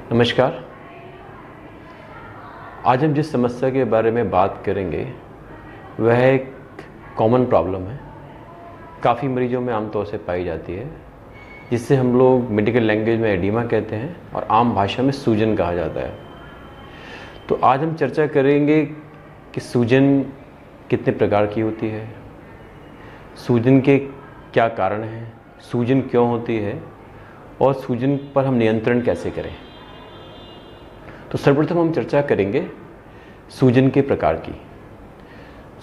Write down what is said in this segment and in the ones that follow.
नमस्कार। आज हम जिस समस्या के बारे में बात करेंगे वह एक कॉमन प्रॉब्लम है, काफ़ी मरीजों में आमतौर से पाई जाती है, जिससे हम लोग मेडिकल लैंग्वेज में एडिमा कहते हैं और आम भाषा में सूजन कहा जाता है। तो आज हम चर्चा करेंगे कि सूजन कितने प्रकार की होती है, सूजन के क्या कारण हैं, सूजन क्यों होती है और सूजन पर हम नियंत्रण कैसे करें। तो सर्वप्रथम हम चर्चा करेंगे सूजन के प्रकार की।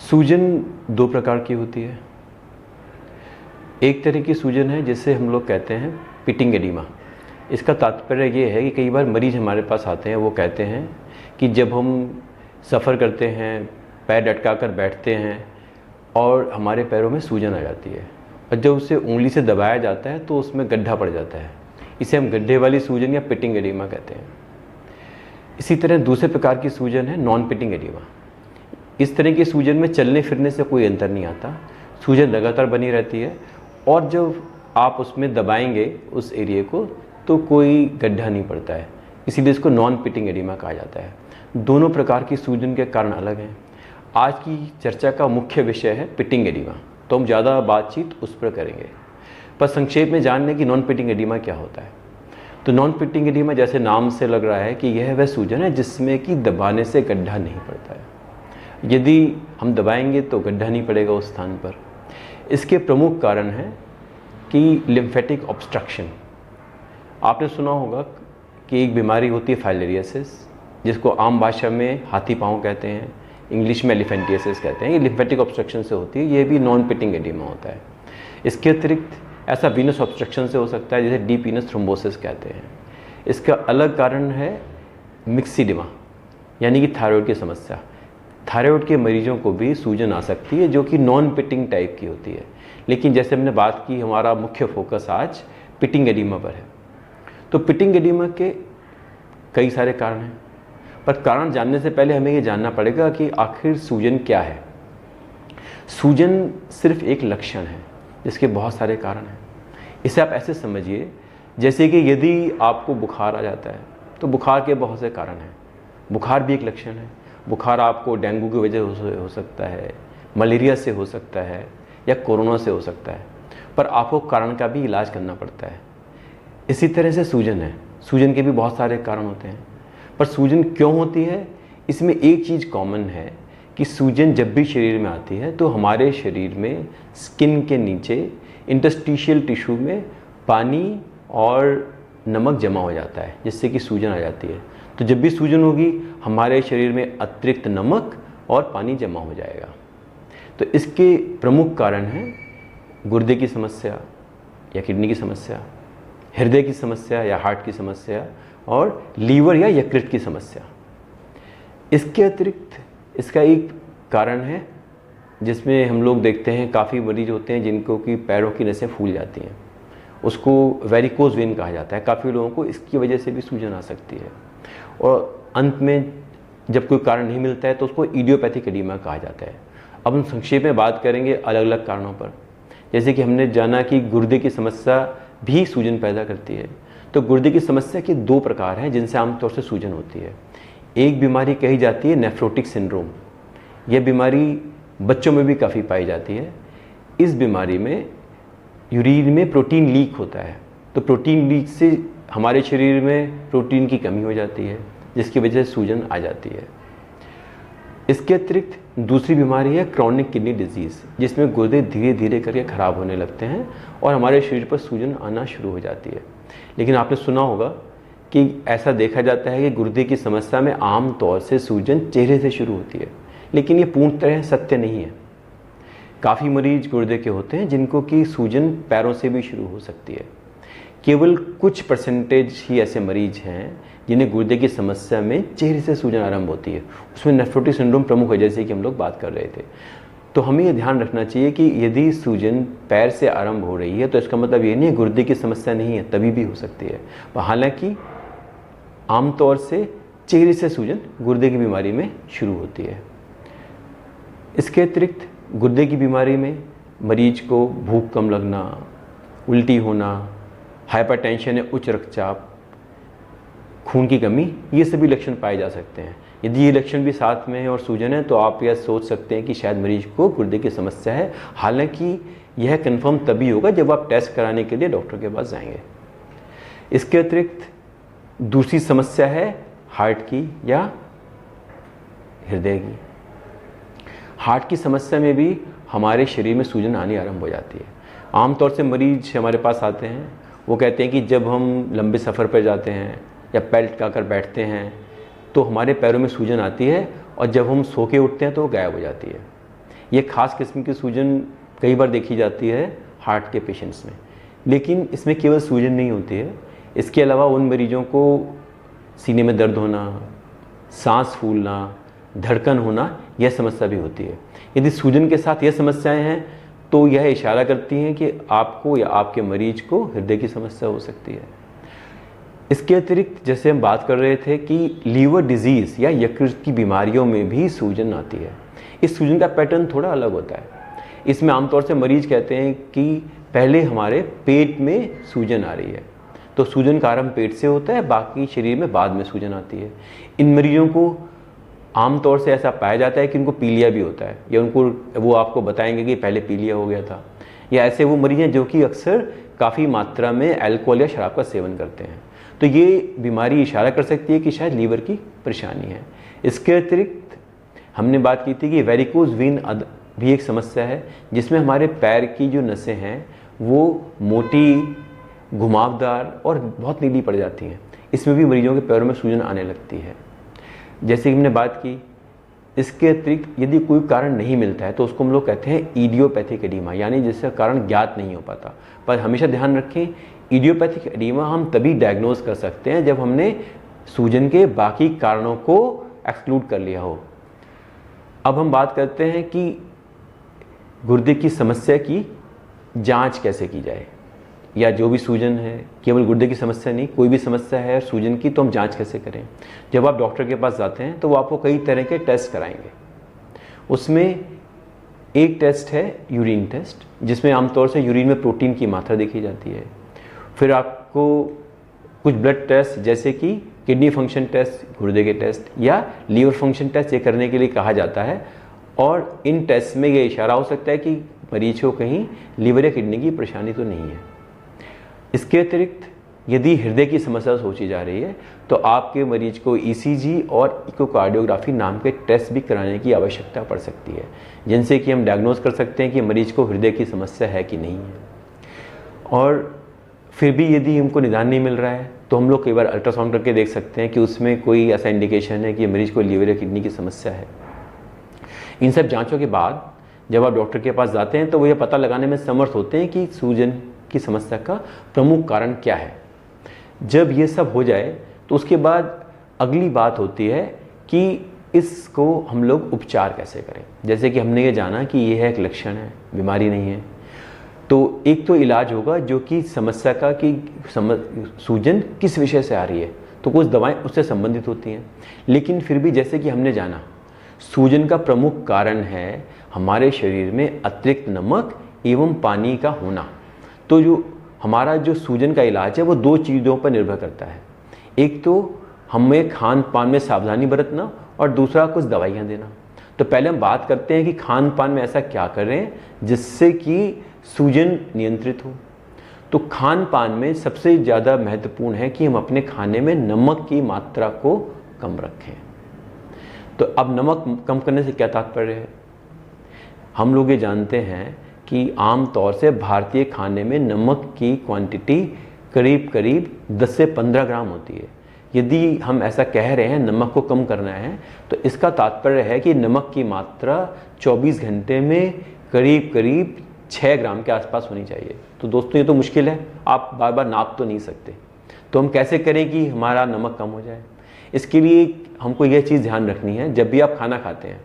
सूजन दो प्रकार की होती है। एक तरह की सूजन है जिसे हम लोग कहते हैं पिटिंग एडिमा। इसका तात्पर्य ये है कि कई बार मरीज हमारे पास आते हैं, वो कहते हैं कि जब हम सफ़र करते हैं, पैर लटका कर बैठते हैं और हमारे पैरों में सूजन आ जाती है और जब उसे उंगली से दबाया जाता है तो उसमें गड्ढा पड़ जाता है। इसे हम गड्ढे वाली सूजन या पिटिंग एडिमा कहते हैं। इसी तरह दूसरे प्रकार की सूजन है नॉन पिटिंग एडिमा। इस तरह की सूजन में चलने फिरने से कोई अंतर नहीं आता, सूजन लगातार बनी रहती है और जब आप उसमें दबाएंगे उस एरिया को तो कोई गड्ढा नहीं पड़ता है, इसीलिए इसको नॉन पिटिंग एडिमा कहा जाता है। दोनों प्रकार की सूजन के कारण अलग हैं। आज की चर्चा का मुख्य विषय है पिटिंग एडिमा, तो हम ज़्यादा बातचीत उस पर करेंगे। पर संक्षेप में जान लें कि नॉन पिटिंग एडिमा क्या होता है। तो नॉन पिटिंग एडिमा जैसे नाम से लग रहा है कि यह वह सूजन है जिसमें कि दबाने से गड्ढा नहीं पड़ता है। यदि हम दबाएंगे तो गड्ढा नहीं पड़ेगा उस स्थान पर। इसके प्रमुख कारण हैं कि लिम्फेटिक ऑब्स्ट्रक्शन। आपने सुना होगा कि एक बीमारी होती है फाइलेरियासिस, जिसको आम भाषा में हाथी पाँव कहते हैं, इंग्लिश में एलिफेंटियासिस कहते हैं। ये लिम्फेटिक ऑब्स्ट्रक्शन से होती है, ये भी नॉन पिटिंग एडिमा होता है। इसके अतिरिक्त ऐसा वीनस ऑब्स्ट्रक्शन से हो सकता है जिसे डीप वीनस थ्रोम्बोसिस कहते हैं। इसका अलग कारण है मिक्सिडिमा, यानी कि थायराइड की समस्या। थायराइड के मरीजों को भी सूजन आ सकती है जो कि नॉन पिटिंग टाइप की होती है, लेकिन जैसे हमने बात की हमारा मुख्य फोकस आज पिटिंग एडिमा पर है। तो पिटिंग एडिमा के कई सारे कारण हैं, पर कारण जानने से पहले हमें ये जानना पड़ेगा कि आखिर सूजन क्या है। सूजन सिर्फ एक लक्षण है जिसके बहुत सारे कारण हैं। इसे आप ऐसे समझिए जैसे कि यदि आपको बुखार आ जाता है तो बुखार के बहुत से कारण हैं। बुखार भी एक लक्षण है। बुखार आपको डेंगू की वजह से हो सकता है, मलेरिया से हो सकता है या कोरोना से हो सकता है, पर आपको कारण का भी इलाज करना पड़ता है। इसी तरह से सूजन है। सूजन के भी बहुत सारे कारण होते हैं, पर सूजन क्यों होती है इसमें एक चीज़ कॉमन है कि सूजन जब भी शरीर में आती है तो हमारे शरीर में स्किन के नीचे इंटरस्टिशियल टिश्यू में पानी और नमक जमा हो जाता है, जिससे कि सूजन आ जाती है। तो जब भी सूजन होगी हमारे शरीर में अतिरिक्त नमक और पानी जमा हो जाएगा। तो इसके प्रमुख कारण हैं गुर्दे की समस्या या किडनी की समस्या, हृदय की समस्या या हार्ट की समस्या और लीवर या यकृत की समस्या। इसके अतिरिक्त इसका एक कारण है जिसमें हम लोग देखते हैं काफ़ी मरीज होते हैं जिनको कि पैरों की नसें फूल जाती हैं, उसको वेरिकोज वेन कहा जाता है। काफ़ी लोगों को इसकी वजह से भी सूजन आ सकती है। और अंत में जब कोई कारण नहीं मिलता है तो उसको इडियोपैथिक एडिमा कहा जाता है। अब हम संक्षेप में बात करेंगे अलग अलग कारणों पर। जैसे कि हमने जाना कि गुर्दे की समस्या भी सूजन पैदा करती है। तो गुर्दे की समस्या के दो प्रकार हैं जिनसे आमतौर से सूजन होती है। एक बीमारी कही जाती है नेफ्रोटिक सिंड्रोम। यह बीमारी बच्चों में भी काफ़ी पाई जाती है। इस बीमारी में यूरिन में प्रोटीन लीक होता है, तो प्रोटीन लीक से हमारे शरीर में प्रोटीन की कमी हो जाती है, जिसकी वजह से सूजन आ जाती है। इसके अतिरिक्त दूसरी बीमारी है क्रॉनिक किडनी डिजीज़, जिसमें गुर्दे धीरे धीरे करके ख़राब होने लगते हैं और हमारे शरीर पर सूजन आना शुरू हो जाती है। लेकिन आपने सुना होगा कि ऐसा देखा जाता है कि गुर्दे की समस्या में आम तौर से सूजन चेहरे से शुरू होती है, लेकिन ये पूर्ण तरह सत्य नहीं है। काफ़ी मरीज गुर्दे के होते हैं जिनको कि सूजन पैरों से भी शुरू हो सकती है। केवल कुछ परसेंटेज ही ऐसे मरीज हैं जिन्हें गुर्दे की समस्या में चेहरे से सूजन आरंभ होती है। उसमें नेफ्रोटिक सिंड्रोम प्रमुख है, जैसे कि हम लोग बात कर रहे थे। तो हमें ये ध्यान रखना चाहिए कि यदि सूजन पैर से आरंभ हो रही है तो इसका मतलब ये नहीं है गुर्दे की समस्या नहीं है, तभी भी हो सकती है। हालांकि आमतौर से चेहरे से सूजन गुर्दे की बीमारी में शुरू होती है। इसके अतिरिक्त गुर्दे की बीमारी में मरीज को भूख कम लगना, उल्टी होना, हाइपरटेंशन या उच्च रक्तचाप, खून की कमी, ये सभी लक्षण पाए जा सकते हैं। यदि ये लक्षण भी साथ में है और सूजन है तो आप यह सोच सकते हैं कि शायद मरीज को गुर्दे की समस्या है। हालांकि यह कंफर्म तभी होगा जब आप टेस्ट कराने के लिए डॉक्टर के पास जाएंगे। इसके अतिरिक्त दूसरी समस्या है हार्ट की या हृदय की। हार्ट की समस्या में भी हमारे शरीर में सूजन आनी आरंभ हो जाती है। आमतौर से मरीज हमारे पास आते हैं, वो कहते हैं कि जब हम लंबे सफ़र पर जाते हैं या बेल्ट लगाकर बैठते हैं तो हमारे पैरों में सूजन आती है, और जब हम सो के उठते हैं तो वो गायब हो जाती है। ये खास किस्म की सूजन कई बार देखी जाती है हार्ट के पेशेंट्स में। लेकिन इसमें केवल सूजन नहीं होती है, इसके अलावा उन मरीजों को सीने में दर्द होना, सांस फूलना, धड़कन होना, यह समस्या भी होती है। यदि सूजन के साथ यह समस्याएं हैं तो यह इशारा करती हैं कि आपको या आपके मरीज को हृदय की समस्या हो सकती है। इसके अतिरिक्त जैसे हम बात कर रहे थे कि लीवर डिजीज़ या यकृत की बीमारियों में भी सूजन आती है। इस सूजन का पैटर्न थोड़ा अलग होता है। इसमें आमतौर से मरीज कहते हैं कि पहले हमारे पेट में सूजन आ रही है, तो सूजन का आरंभ पेट से होता है, बाकी शरीर में बाद में सूजन आती है। इन मरीजों को आमतौर से ऐसा पाया जाता है कि उनको पीलिया भी होता है, या वो आपको बताएंगे कि पहले पीलिया हो गया था। या ऐसे वो मरीज हैं जो कि अक्सर काफ़ी मात्रा में अल्कोहल या शराब का सेवन करते हैं, तो ये बीमारी इशारा कर सकती है कि शायद लीवर की परेशानी है। इसके अतिरिक्त हमने बात की थी कि वेरिकोज वेन भी एक समस्या है, जिसमें हमारे पैर की जो नसें हैं वो मोटी, घुमावदार और बहुत नीली पड़ जाती हैं। इसमें भी मरीजों के पैरों में सूजन आने लगती है। जैसे कि हमने बात की, इसके अतिरिक्त यदि कोई कारण नहीं मिलता है तो उसको हम लोग कहते हैं इडियोपैथिक एडीमा, यानी जिसका कारण ज्ञात नहीं हो पाता। पर हमेशा ध्यान रखें, इडियोपैथिक एडीमा हम तभी डायग्नोज कर सकते हैं जब हमने सूजन के बाकी कारणों को एक्सक्लूड कर लिया हो। अब हम बात करते हैं कि गुर्दे की समस्या की जांच कैसे की जाए, या जो भी सूजन है, केवल गुर्दे की समस्या नहीं, कोई भी समस्या है सूजन की, तो हम जांच कैसे करें। जब आप डॉक्टर के पास जाते हैं तो वो आपको कई तरह के टेस्ट कराएंगे। उसमें एक टेस्ट है यूरिन टेस्ट, जिसमें आमतौर से यूरिन में प्रोटीन की मात्रा देखी जाती है। फिर आपको कुछ ब्लड टेस्ट जैसे कि किडनी फंक्शन टेस्ट, गुर्दे के टेस्ट या लीवर फंक्शन टेस्ट ये करने के लिए कहा जाता है, और इन टेस्ट में ये इशारा हो सकता है कि मरीज को कहीं लीवर या किडनी की परेशानी तो नहीं है। इसके अतिरिक्त यदि हृदय की समस्या सोची जा रही है तो आपके मरीज को ईसीजी और इकोकार्डियोग्राफी नाम के टेस्ट भी कराने की आवश्यकता पड़ सकती है, जिनसे कि हम डायग्नोज कर सकते हैं कि मरीज को हृदय की समस्या है कि नहीं है। और फिर भी यदि हमको निदान नहीं मिल रहा है तो हम लोग कई बार अल्ट्रासाउंड करके देख सकते हैं कि उसमें कोई ऐसा इंडिकेशन है कि मरीज को लीवर या किडनी की समस्या है। इन सब जाँचों के बाद जब आप डॉक्टर के पास जाते हैं तो वो ये पता लगाने में समर्थ होते हैं कि सूजन की समस्या का प्रमुख कारण क्या है। जब ये सब हो जाए तो उसके बाद अगली बात होती है कि इसको हम लोग उपचार कैसे करें। जैसे कि हमने ये जाना कि ये है एक लक्षण है, बीमारी नहीं है, तो एक तो इलाज होगा जो कि समस्या का कि सूजन किस विषय से आ रही है, तो कुछ दवाएं उससे संबंधित होती हैं। लेकिन फिर भी जैसे कि हमने जाना, सूजन का प्रमुख कारण है हमारे शरीर में अतिरिक्त नमक एवं पानी का होना। तो जो हमारा जो सूजन का इलाज है वो दो चीज़ों पर निर्भर करता है। एक तो हमें खान पान में सावधानी बरतना, और दूसरा कुछ दवाइयाँ देना। तो पहले हम बात करते हैं कि खान पान में ऐसा क्या करें जिससे कि सूजन नियंत्रित हो। तो खान पान में सबसे ज़्यादा महत्वपूर्ण है कि हम अपने खाने में नमक की मात्रा को कम रखें। तो अब नमक कम करने से क्या तात्पर्य है? हम लोग ये जानते हैं कि आम तौर से भारतीय खाने में नमक की क्वांटिटी करीब करीब 10 से 15 ग्राम होती है। यदि हम ऐसा कह रहे हैं नमक को कम करना है तो इसका तात्पर्य है कि नमक की मात्रा 24 घंटे में करीब करीब 6 ग्राम के आसपास होनी चाहिए। तो दोस्तों ये तो मुश्किल है, आप बार बार नाप तो नहीं सकते। तो हम कैसे करें कि हमारा नमक कम हो जाए? इसके लिए हमको यह चीज़ ध्यान रखनी है, जब भी आप खाना खाते हैं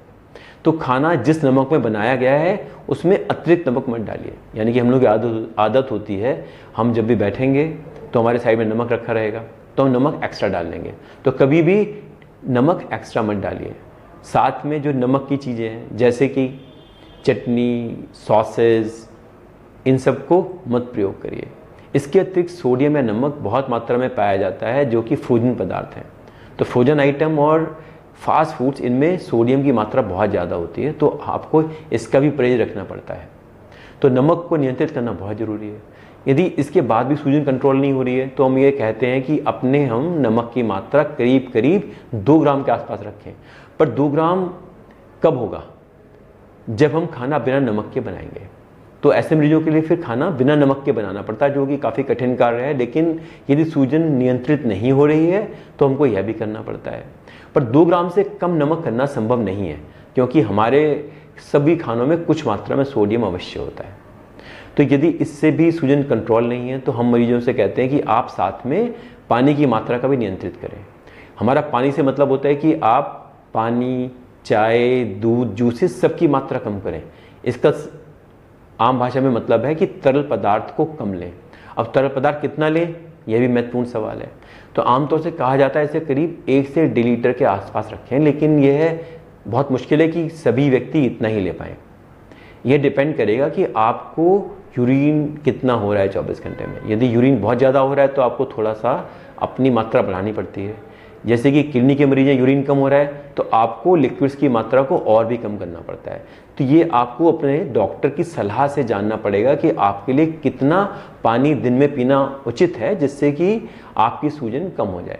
तो खाना जिस नमक में बनाया गया है उसमें अतिरिक्त नमक मत डालिए। यानी कि हम लोग की आदत होती है, हम जब भी बैठेंगे तो हमारे साइड में नमक रखा रहेगा तो हम नमक एक्स्ट्रा डाल लेंगे। तो कभी भी नमक एक्स्ट्रा मत डालिए। साथ में जो नमक की चीज़ें हैं जैसे कि चटनी, सॉसेज, इन सब को मत प्रयोग करिए। इसके अतिरिक्त सोडियम या नमक बहुत मात्रा में पाया जाता है जो कि फ्रोजन पदार्थ हैं। तो फ्रोजन आइटम और फास्ट फूड्स, इनमें सोडियम की मात्रा बहुत ज़्यादा होती है, तो आपको इसका भी परहेज रखना पड़ता है। तो नमक को नियंत्रित करना बहुत ज़रूरी है। यदि इसके बाद भी सूजन कंट्रोल नहीं हो रही है तो हम ये कहते हैं कि अपने हम नमक की मात्रा करीब करीब 2 ग्राम के आसपास रखें। पर 2 ग्राम कब होगा? जब हम खाना बिना नमक के बनाएंगे। तो ऐसे मरीजों के लिए फिर खाना बिना नमक के बनाना पड़ता है, जो कि काफ़ी कठिन कार्य है। लेकिन यदि सूजन नियंत्रित नहीं हो रही है तो हमको यह भी करना पड़ता है। पर 2 ग्राम से कम नमक करना संभव नहीं है, क्योंकि हमारे सभी खानों में कुछ मात्रा में सोडियम अवश्य होता है। तो यदि इससे भी सूजन कंट्रोल नहीं है तो हम मरीजों से कहते हैं कि आप साथ में पानी की मात्रा का भी नियंत्रित करें। हमारा पानी से मतलब होता है कि आप पानी, चाय, दूध, जूसेस सबकी मात्रा कम करें। इसका आम भाषा में मतलब है कि तरल पदार्थ को कम लें। अब तरल पदार्थ कितना लें, यह भी महत्वपूर्ण सवाल है। तो आमतौर से कहा जाता है इसे करीब 1 से 1.5 लीटर के आसपास रखें, लेकिन यह बहुत मुश्किल है कि सभी व्यक्ति इतना ही ले पाएँ। यह डिपेंड करेगा कि आपको यूरिन कितना हो रहा है 24 घंटे में। यदि यूरिन बहुत ज़्यादा हो रहा है तो आपको थोड़ा सा अपनी मात्रा बढ़ानी पड़ती है। जैसे कि किडनी के मरीज हैं, यूरिन कम हो रहा है तो आपको लिक्विड्स की मात्रा को और भी कम करना पड़ता है। तो ये आपको अपने डॉक्टर की सलाह से जानना पड़ेगा कि आपके लिए कितना पानी दिन में पीना उचित है, जिससे कि आपकी सूजन कम हो जाए।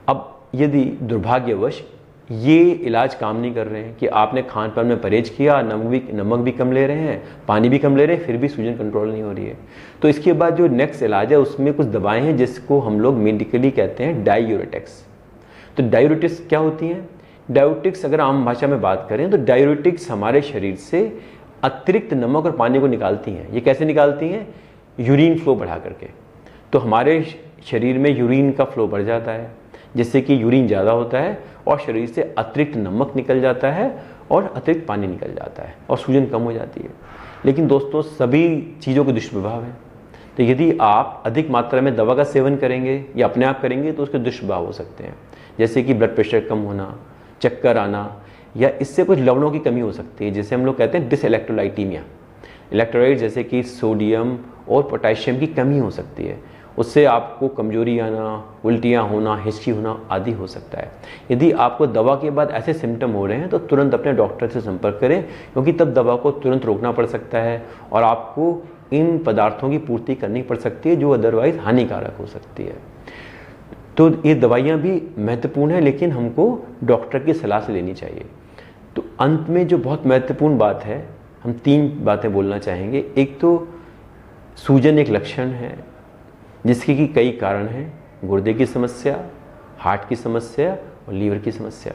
अब यदि दुर्भाग्यवश ये इलाज काम नहीं कर रहे हैं कि आपने खान पान में परहेज किया, नमक भी कम ले रहे हैं, पानी भी कम ले रहे हैं, फिर भी सूजन कंट्रोल नहीं हो रही है, तो इसके बाद जो नेक्स्ट इलाज है उसमें कुछ दवाएं हैं जिसको हम लोग मेडिकली कहते हैं डायूरेटिक्स। तो डायूरेटिक्स क्या होती हैं? डायूरेटिक्स अगर आम भाषा में बात करें तो डायूरेटिक्स हमारे शरीर से अतिरिक्त नमक और पानी को निकालती हैं। ये कैसे निकालती हैं? यूरिन फ्लो बढ़ा करके। तो हमारे शरीर में यूरिन का फ्लो बढ़ जाता है, जिससे कि यूरिन ज़्यादा होता है और शरीर से अतिरिक्त नमक निकल जाता है और अतिरिक्त पानी निकल जाता है और सूजन कम हो जाती है। लेकिन दोस्तों, सभी चीज़ों के दुष्प्रभाव हैं। तो यदि आप अधिक मात्रा में दवा का सेवन करेंगे या अपने आप करेंगे तो उसके दुष्प्रभाव हो सकते हैं, जैसे कि ब्लड प्रेशर कम होना, चक्कर आना, या इससे कुछ लवणों की कमी हो सकती है, जिसे हम लोग कहते हैं डिसइलेक्ट्रोलाइटीमिया। इलेक्ट्रोलाइट जैसे कि सोडियम और पोटेशियम की कमी हो सकती है, उससे आपको कमजोरी आना, उल्टियाँ होना, हिचकी होना आदि हो सकता है। यदि आपको दवा के बाद ऐसे सिम्टम हो रहे हैं तो तुरंत अपने डॉक्टर से संपर्क करें, क्योंकि तब दवा को तुरंत रोकना पड़ सकता है और आपको इन पदार्थों की पूर्ति करनी पड़ सकती है जो अदरवाइज हानिकारक हो सकती है। तो ये दवाइयाँ भी महत्वपूर्ण है, लेकिन हमको डॉक्टर की सलाह से लेनी चाहिए। तो अंत में जो बहुत महत्वपूर्ण बात है, हम 3 बातें बोलना चाहेंगे। एक तो सूजन एक लक्षण है जिसके कि कई कारण हैं, गुर्दे की समस्या, हार्ट की समस्या और लीवर की समस्या।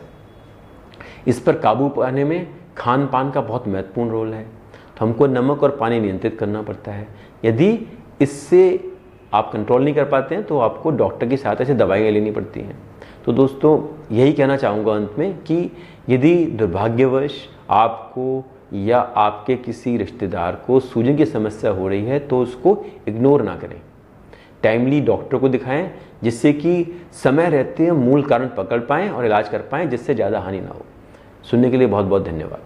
इस पर काबू पाने में खान पान का बहुत महत्वपूर्ण रोल है। तो हमको नमक और पानी नियंत्रित करना पड़ता है। यदि इससे आप कंट्रोल नहीं कर पाते हैं तो आपको डॉक्टर की सहायता से दवाइयाँ लेनी पड़ती हैं। तो दोस्तों, यही कहना चाहूँगा अंत में कि यदि दुर्भाग्यवश आपको या आपके किसी रिश्तेदार को सूजन की समस्या हो रही है तो उसको इग्नोर ना करें। टाइमली डॉक्टर को दिखाएं, जिससे कि समय रहते मूल कारण पकड़ पाएँ और इलाज कर पाएँ, जिससे ज़्यादा हानि ना हो। सुनने के लिए बहुत बहुत धन्यवाद।